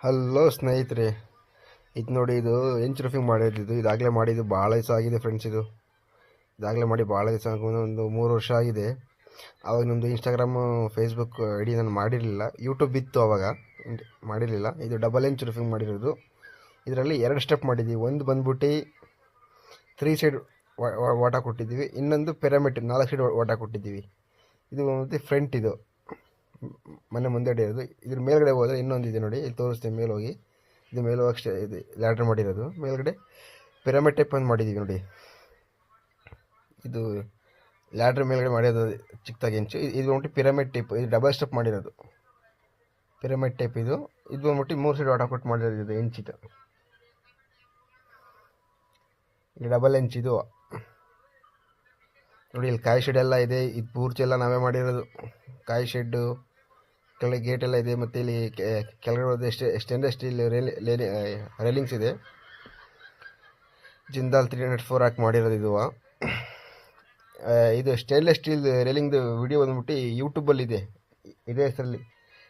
Hello ಸ್ನೇಹಿತರೆ, ಇದು ನೋಡಿ, ಇದು ಎಂಚ್ ರೂಫಿಂಗ್ ಮಾಡಿದ್ದು. ಇದಾಗಲೇ ಮಾಡಿದ್ದು ಭಾಳ ದಿವಸ ಆಗಿದೆ ಫ್ರೆಂಡ್ಸ್. ಇದಾಗಲೇ ಮಾಡಿ ಭಾಳ ದಿವಸ, ಒಂದು 3 ವರ್ಷ ಆಗಿದೆ. ಆವಾಗ ನಮ್ಮದು ಇನ್ಸ್ಟಾಗ್ರಾಮು, ಫೇಸ್ಬುಕ್ ಐ ಡಿ ನಾನು ಮಾಡಿರಲಿಲ್ಲ. ಯೂಟ್ಯೂಬ್ ಇತ್ತು ಆವಾಗ, ಮಾಡಿರಲಿಲ್ಲ. ಇದು ಡಬಲ್ ಎಂಚ್ ರೂಫಿಂಗ್ ಮಾಡಿರೋದು. ಇದರಲ್ಲಿ 2 ಸ್ಟೆಪ್ ಮಾಡಿದ್ದೀವಿ. ಒಂದು ಬಂದ್ಬಿಟ್ಟು 3 ಸೈಡ್ ವಾಟ ಕೊಟ್ಟಿದ್ದೀವಿ, ಇನ್ನೊಂದು ಪಿರಮಿಡ್ 4 ಸೈಡ್ ವಾಟ ಕೊಟ್ಟಿದ್ದೀವಿ. ಇದು ಬಂದ್ಬಿಟ್ಟು ಫ್ರಂಟ್, ಇದು ಮನೆ ಮುಂದೆ ಇರೋದು. ಇದ್ರ ಮೇಲ್ಗಡೆ ಹೋದರೆ ಇನ್ನೊಂದಿದೆ ನೋಡಿ, ಇಲ್ಲಿ ತೋರಿಸ್ತೀನಿ. ಮೇಲೆ ಹೋಗಿ, ಇದು ಮೇಲೆ ಹೋಗಕ್ಕೆ ಇದು ಲ್ಯಾಡ್ರ್ ಮಾಡಿರೋದು. ಮೇಲ್ಗಡೆ ಪಿರಮಿಡ್ ಟೈಪ್ ಒಂದು ಮಾಡಿದ್ದೀವಿ ನೋಡಿ. ಇದು ಲ್ಯಾಡ್ರ್ ಮೇಲ್ಗಡೆ ಮಾಡಿರೋದು ಚಿಕ್ಕದಾಗಿ ಹೆಂಚು. ಇದು ಬಂದ್ಬಿಟ್ಟು ಪಿರಮಿಡ್ ಟೈಪ್, ಇದು ಡಬಲ್ ಸ್ಟೆಪ್ ಮಾಡಿರೋದು ಪಿರಮಿಡ್ ಟೈಪ್. ಇದು ಬಂದ್ಬಿಟ್ಟು 3 ಸೈಡ್ ವಾಟ ಕೊಟ್ಟು ಮಾಡಿರೋದು. ಇದು ಹೆಂಚಿದು, ಇದು ಡಬಲ್ ಹೆಂಚ್. ಇದು ನೋಡಿ, ಇಲ್ಲಿ ಕಾಯಿ ಶೆಡ್ ಎಲ್ಲ ಇದೆ. ಇದು ಪೂರ್ತಿ ಎಲ್ಲ ನಾವೇ ಮಾಡಿರೋದು. ಕಾಯಿ ಶೆಡ್ಡು ಕೆಳಗೆ ಗೇಟ್ ಎಲ್ಲ ಇದೆ. ಮತ್ತು ಇಲ್ಲಿ ಕೆಳಗಡೆ ಹೋದ ಸ್ಟೇನ್ಲೆಸ್ ಸ್ಟೀಲ್ ರೈಲಿಂಗ್ಸ್ ಇದೆ. ಜಿಂದಾಲ್ 304 ಹಾಕಿ ಮಾಡಿರೋದು. ಇದು ಸ್ಟೇನ್ಲೆಸ್ ಸ್ಟೀಲ್ ರೈಲಿಂಗ್ದು ವಿಡಿಯೋ ಬಂದ್ಬಿಟ್ಟು ಯೂಟ್ಯೂಬಲ್ಲಿ ಇದೇ ಹೆಸರಲ್ಲಿ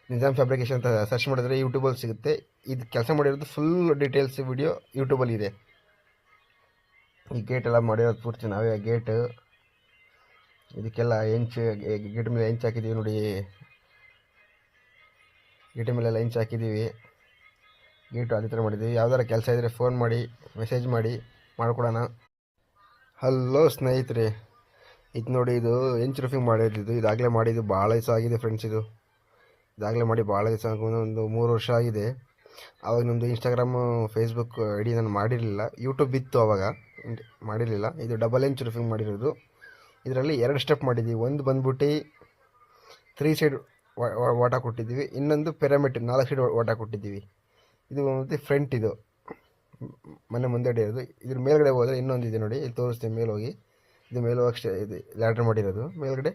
ನಿಜಾಮ್ ಫ್ಯಾಬ್ರಿಕೇಶನ್ ಅಂತ ಸರ್ಚ್ ಮಾಡಿದ್ರೆ ಯೂಟ್ಯೂಬಲ್ಲಿ ಸಿಗುತ್ತೆ. ಇದು ಕೆಲಸ ಮಾಡಿರೋದು ಫುಲ್ ಡೀಟೇಲ್ಸ್ ವಿಡಿಯೋ ಯೂಟ್ಯೂಬಲ್ಲಿ ಇದೆ. ಈ ಗೇಟ್ ಎಲ್ಲ ಮಾಡಿರೋದು ಪೂರ್ತಿ ನಾವೇ. ಗೇಟ್ ಇದಕ್ಕೆಲ್ಲ ಗೇಟ್ ಮೇಲೆ ಹೆಂಚು ಹಾಕಿದ್ದೀವಿ ನೋಡಿ. ಗೇಟ್ ಮೇಲೆಲ್ಲ ಹೆಂಚು ಹಾಕಿದ್ದೀವಿ. ಗೇಟು ಅದೇ ಥರ ಮಾಡಿದ್ದೀವಿ. ಯಾವ್ದಾರ ಕೆಲಸ ಇದ್ದರೆ ಫೋನ್ ಮಾಡಿ, ಮೆಸೇಜ್ ಮಾಡಿ, ಮಾಡ್ಕೊಡೋಣ. ಹಲೋ ಸ್ನೇಹಿತರೆ, ಇದು ನೋಡಿ, ಇದು ಎಂಚ್ ರೂಫಿಂಗ್ ಮಾಡಿದ್ದು. ಇದಾಗಲೇ ಮಾಡಿದ್ದು ಭಾಳ ದಿವಸ ಆಗಿದೆ ಫ್ರೆಂಡ್ಸ್. ಇದಾಗಲೇ ಮಾಡಿ ಭಾಳ ದಿವಸ, ಒಂದು 3 ವರ್ಷ ಆಗಿದೆ. ಆವಾಗ ನಮ್ಮದು ಇನ್ಸ್ಟಾಗ್ರಾಮು, ಫೇಸ್ಬುಕ್ ಐ ಡಿ ನಾನು ಮಾಡಿರಲಿಲ್ಲ. ಯೂಟ್ಯೂಬ್ ಇತ್ತು ಆವಾಗ, ಮಾಡಿರಲಿಲ್ಲ. ಇದು ಡಬಲ್ ಎಂಚ್ ರೂಫಿಂಗ್ ಮಾಡಿರೋದು. ಇದರಲ್ಲಿ 2 ಸ್ಟೆಪ್ ಮಾಡಿದ್ದೀವಿ. ಒಂದು ಬಂದ್ಬಿಟ್ಟು 3 ಸೈಡ್ ವಾಟ ಕೊಟ್ಟಿದ್ದೀವಿ, ಇನ್ನೊಂದು ಪಿರಮಿಡ್ 4 ಸೈಡ್ ವಾಟ ಕೊಟ್ಟಿದ್ದೀವಿ. ಇದು ಬಂದ್ಬಿಟ್ಟು ಫ್ರಂಟ್, ಇದು ಮನೆ ಮುಂದೆ ಇರೋದು. ಇದ್ರ ಮೇಲ್ಗಡೆ ಹೋದರೆ ಇನ್ನೊಂದಿದೆ ನೋಡಿ, ಇಲ್ಲಿ ತೋರಿಸ್ತೀನಿ. ಮೇಲೆ ಹೋಗಿ, ಇದು ಮೇಲೆ ಹೋಗಕ್ಕೆ ಇದು ಲ್ಯಾಡ್ರ್ ಮಾಡಿರೋದು. ಮೇಲ್ಗಡೆ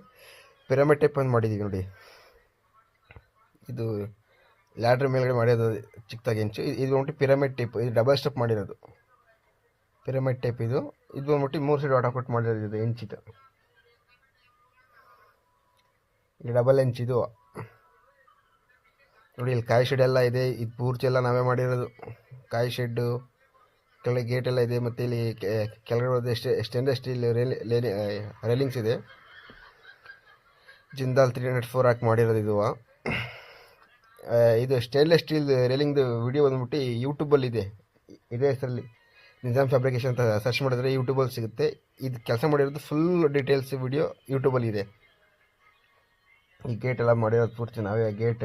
ಪಿರಮಿಡ್ ಟೈಪ್ ಒಂದು ಮಾಡಿದ್ದೀವಿ ನೋಡಿ. ಇದು ಲ್ಯಾಡ್ರ್ ಮೇಲ್ಗಡೆ ಮಾಡಿರೋದು ಚಿಕ್ಕದಾಗಿ ಹೆಂಚು. ಇದು ಬಂದ್ಬಿಟ್ಟು ಪಿರಮಿಡ್ ಟೈಪ್, ಇದು ಡಬಲ್ ಸ್ಟೆಪ್ ಮಾಡಿರೋದು ಪಿರಮಿಡ್ ಟೈಪ್. ಇದು ಬಂದ್ಬಿಟ್ಟು 3 ಸೈಡ್ ವಾಟ ಕೊಟ್ಟು ಮಾಡಿರೋದು. ಇದು ಹೆಂಚಿದು, ಇದು ಡಬಲ್ ಹೆಂಚ್. ಇದು ನೋಡಿ, ಇಲ್ಲಿ ಕಾಯಿ ಶೆಡ್ ಎಲ್ಲ ಇದೆ. ಇದು ಪೂರ್ತಿ ಎಲ್ಲ ನಾವೇ ಮಾಡಿರೋದು. ಕಾಯಿ ಶೆಡ್ಡು ಕೆಳಗೆ ಗೇಟ್ ಎಲ್ಲ ಇದೆ. ಮತ್ತು ಇಲ್ಲಿ ಕೆಳಗಡೆ ಹೋದ ಸ್ಟೇನ್ಲೆಸ್ ಸ್ಟೀಲ್ ರೈಲಿಂಗ್ಸ್ ಇದೆ. ಜಿಂದಾಲ್ 304 ಹಾಕಿ ಮಾಡಿರೋದು. ಇದು ಸ್ಟೇನ್ಲೆಸ್ ಸ್ಟೀಲ್ ರೈಲಿಂಗ್ದು ವಿಡಿಯೋ ಬಂದ್ಬಿಟ್ಟು ಯೂಟ್ಯೂಬಲ್ಲಿ ಇದೇ ಹೆಸರಲ್ಲಿ ನಿಜಾಮ್ ಫ್ಯಾಬ್ರಿಕೇಶನ್ ಅಂತ ಸರ್ಚ್ ಮಾಡಿದ್ರೆ ಯೂಟ್ಯೂಬಲ್ಲಿ ಸಿಗುತ್ತೆ. ಇದು ಕೆಲಸ ಮಾಡಿರೋದು ಫುಲ್ ಡೀಟೇಲ್ಸ್ ವಿಡಿಯೋ ಯೂಟ್ಯೂಬಲ್ಲಿ ಇದೆ. ಈ ಗೇಟ್ ಎಲ್ಲ ಮಾಡಿರೋದು ಪೂರ್ತಿ ನಾವೇ. ಗೇಟ್